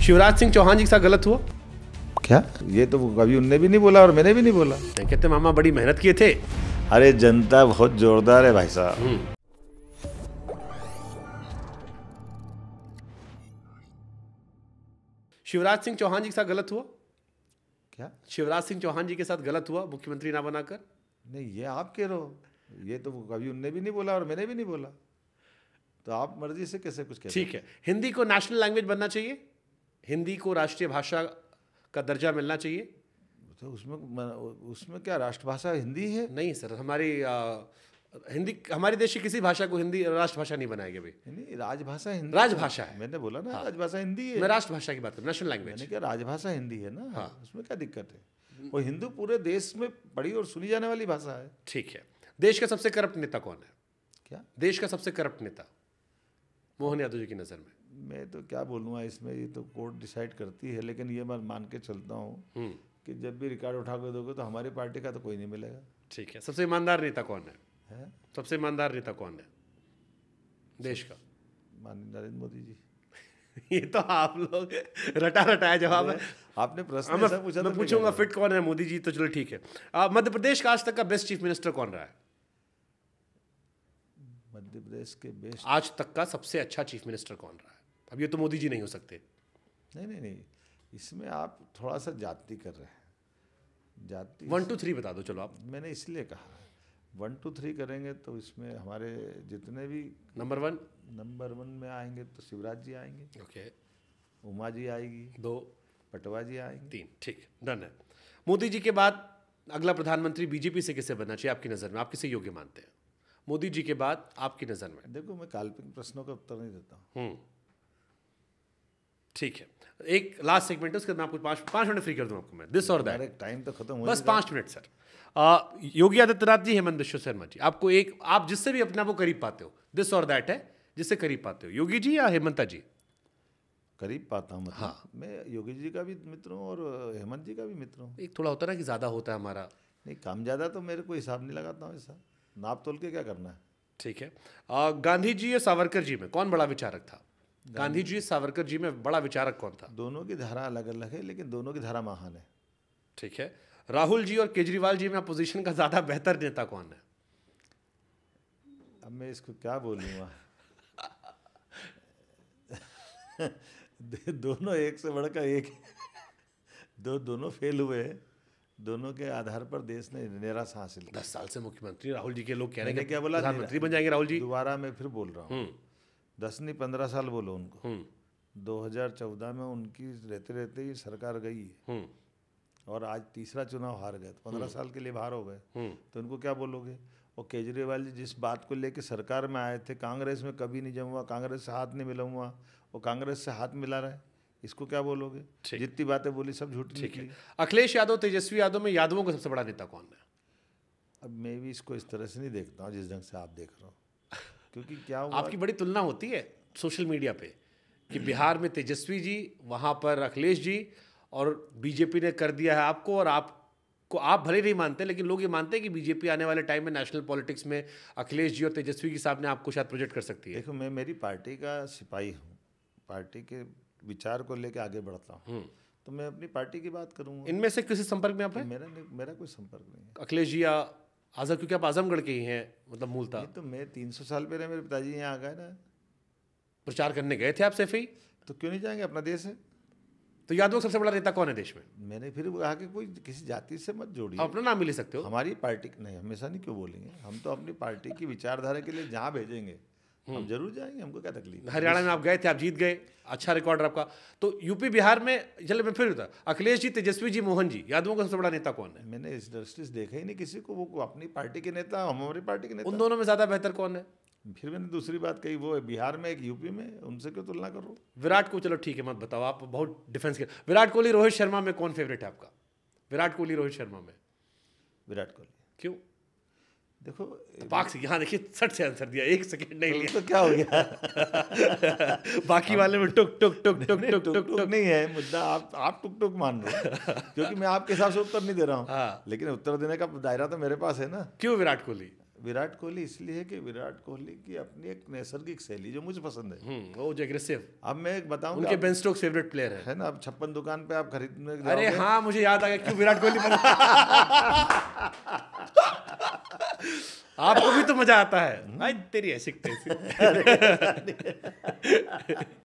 शिवराज सिंह चौहान जी के साथ गलत हुआ? क्या? ये तो कभी उनने भी नहीं बोला और मैंने भी नहीं बोला। कहते मामा बड़ी मेहनत किए थे। अरे जनता बहुत जोरदार है भाई साहब। शिवराज सिंह चौहान जी के साथ गलत हुआ? क्या? शिवराज सिंह चौहान जी के साथ गलत हुआ मुख्यमंत्री ना बनाकर? नहीं, ये आप कह रहे हो, ये तो कभी उनने भी नहीं बोला और मैंने भी नहीं बोला, तो आप मर्जी से कैसे कुछ कहते? ठीक है, हिंदी को नेशनल लैंग्वेज बनना चाहिए, हिंदी को राष्ट्रीय भाषा का दर्जा मिलना चाहिए। तो उसमें क्या राष्ट्रभाषा हिंदी है? नहीं सर, हिंदी हमारे देश की किसी भाषा को हिंदी राष्ट्रभाषा नहीं बनाएगी भाई। नहीं, राजभाषा हिंदी, राजभाषा है। मैंने बोला ना, राजभाषा हिंदी है। मैं राष्ट्रभाषा की बात कर, नेशनल लैंग्वेज। मैंने क्या, राजभाषा हिंदी है ना। हाँ। उसमें क्या दिक्कत है? वो हिंदू पूरे देश में पढ़ी और सुनी जाने वाली भाषा है। ठीक है, देश का सबसे करप्ट नेता कौन है? क्या? देश का सबसे करप्ट नेता मोहन यादव जी की नजर में? मैं तो क्या बोलूँगा इसमें, ये तो कोर्ट डिसाइड करती है, लेकिन ये मैं मान के चलता हूँ कि जब भी रिकॉर्ड उठा के दोगे तो हमारी पार्टी का तो कोई नहीं मिलेगा। ठीक है, सबसे ईमानदार नेता कौन है? सबसे ईमानदार नेता कौन है देश का? माननीय नरेंद्र मोदी जी। ये तो आप लोग रटाया जवाब है। आपने प्रश्न ऐसा पूछा, मैं पूछूंगा फिट कौन है? मोदी जी तो चलो ठीक है। मध्य प्रदेश का आज तक का बेस्ट चीफ मिनिस्टर कौन रहा है? मध्य प्रदेश के बेस्ट आज तक का सबसे अच्छा चीफ मिनिस्टर कौन रहा है? अब ये तो मोदी जी नहीं हो सकते। नहीं, इसमें आप थोड़ा सा जाति कर रहे हैं। जाति 1 2 3 बता दो चलो आप। मैंने इसलिए कहा 1 2 3 करेंगे तो इसमें हमारे जितने भी नंबर 1 में आएंगे तो शिवराज जी आएंगे, ओके, उमा जी आएगी, 2 पटवा जी आएंगे, 3, ठीक, डन है। मोदी जी के बाद अगला प्रधानमंत्री बीजेपी से किसे बनना चाहिए आपकी नज़र में? आप किसे योग्य मानते हैं मोदी जी के बाद आपकी नज़र में? देखो, मैं काल्पनिक प्रश्नों का उत्तर नहीं देता हूँ। ठीक है, एक लास्ट सेगमेंट है, उसके बाद मैं आपको 5 मिनट फ्री कर दूं आपको मैं, दिस और दैट। टाइम तो खत्म हो, बस 5 मिनट सर। योगी आदित्यनाथ जी, हेमंत बिश्व शर्मा जी, आपको एक, आप जिससे भी अपने आप को करीब पाते हो, दिस और दैट है, जिससे करीब पाते हो, योगी जी या हेमंता जी? करीब पाता हूँ मतलब। हाँ, मैं योगी जी का भी मित्र हूँ और हेमंत जी का भी मित्र हूँ। एक थोड़ा होता है ना कि ज़्यादा होता है हमारा। नहीं, कम ज़्यादा तो मेरे को हिसाब नहीं लगाता हूँ, ऐसा नाप तोल के क्या करना है। ठीक है, गांधी जी या सावरकर जी में कौन बड़ा विचारक था? गांधी जी सावरकर जी में बड़ा विचारक कौन था? दोनों की धारा अलग अलग है, लेकिन दोनों की धारा महान है। ठीक है, राहुल जी और केजरीवाल जी में अपोजिशन का ज़्यादा बेहतर नेता कौन है? अब मैं इसको क्या बोलूँगा। दोनों एक से बढ़कर एक, दोनों फेल हुए हैं। दोनों के आधार पर देश ने निराशा हासिल की। 10 साल से मुख्यमंत्री राहुल जी के लोग कह रहे हैं कि क्या बोला, प्रधानमंत्री बन जाएंगे राहुल जी। दोबारा मैं फिर बोल रहा हूँ, 10 नहीं 15 साल बोलो उनको। 2014 में उनकी रहते रहते ही सरकार गई और आज तीसरा चुनाव हार गए, तो 15 साल के लिए बाहर हो गए, तो उनको क्या बोलोगे? और केजरीवाल जी जिस बात को लेके सरकार में आए थे, कांग्रेस में कभी नहीं जमूंगा, कांग्रेस से हाथ नहीं मिलाऊंगा, वो कांग्रेस से हाथ मिला रहे, इसको क्या बोलोगे? जितनी बातें बोली सब झूठी निकली। अखिलेश यादव, तेजस्वी यादव में यादवों का सबसे बड़ा नेता कौन है? अब मैं भी इसको इस तरह से नहीं देखता हूँ जिस ढंग से आप देख रहे हो, क्योंकि क्या हुआ, आपकी बड़ी तुलना होती है सोशल मीडिया पे कि बिहार में तेजस्वी जी, वहाँ पर अखिलेश जी, और बीजेपी ने कर दिया है आपको, और आपको आप भले नहीं मानते लेकिन लोग ये मानते हैं कि बीजेपी आने वाले टाइम में नेशनल पॉलिटिक्स में अखिलेश जी और तेजस्वी के सामने आपको शायद प्रोजेक्ट कर सकती है। देखो, मैं मेरी पार्टी का सिपाही हूँ, पार्टी के विचार को लेकर आगे बढ़ता हूँ, तो मैं अपनी पार्टी की बात करूँगा। इनमें से किसी संपर्क में आप हैं? मेरा कोई संपर्क नहीं है अखिलेश जी या आज़ाद, क्योंकि आप आजमगढ़ के ही हैं, मतलब मूलतः। तो मैं 300 साल पहले मेरे पिताजी यहाँ आ गए ना, प्रचार करने गए थे आप सैफई, तो क्यों नहीं जाएंगे? अपना देश है। तो यादव सबसे बड़ा नेता कौन है देश में? मैंने फिर कहा कि कोई किसी जाति से मत जोड़िए, आप अपना नाम भी ले सकते हो। हमारी पार्टी नहीं, हमेशा नहीं क्यों बोलेंगे, हम तो अपनी पार्टी की विचारधारा के लिए जहाँ भेजेंगे हम जरूर जाएंगे, हमको क्या तकलीफ। हरियाणा में आप गए थे, आप जीत गए, अच्छा रिकॉर्ड आपका। तो यूपी बिहार में, चलो मैं फिर अखिलेश जी, तेजस्वी जी, मोहन जी, यादवों का सबसे बड़ा नेता कौन है? मैंने इस दृष्टि से देखा ही नहीं किसी को, वो अपनी पार्टी के नेता, हम हमारी पार्टी के नेता। उन दोनों में ज़्यादा बेहतर कौन है? फिर मैंने दूसरी बात कही, वो बिहार में एक यूपी में, उनसे क्यों तुलना करो? विराट को, चलो ठीक है मत बताओ, आप बहुत डिफेंस के। विराट कोहली, रोहित शर्मा में कौन फेवरेट है आपका? विराट कोहली, रोहित शर्मा में? विराट कोहली। क्यों? देखो, पाक से, यहाँ देखिए 60 से आंसर दिया, 1 सेकंड नहीं लिया। तो क्या हो गया? बाकी वाले में टुक टुक टुक टुक टुक टुक टुक नहीं है मुद्दा, आप टुक टुक मान रहे हो, क्योंकि मैं आपके हिसाब से उत्तर नहीं दे रहा हूँ, लेकिन उत्तर देने का दायरा तो मेरे पास है ना। क्यों विराट कोहली? विराट कोहली इसलिए है कि विराट कोहली की अपनी एक नैसर्गिक शैली जो मुझे पसंद है। वो जो एग्रेसिव, अब मैं एक बताऊं, उनके बेन स्टोक्स फेवरेट प्लेयर है। ना, अब 56 दुकान पे आप खरीदने अरे जाओगे, हाँ, मुझे याद आ गया क्यों विराट कोहली पसंद। आपको भी तो मजा आता है भाई, तेरी ऐसी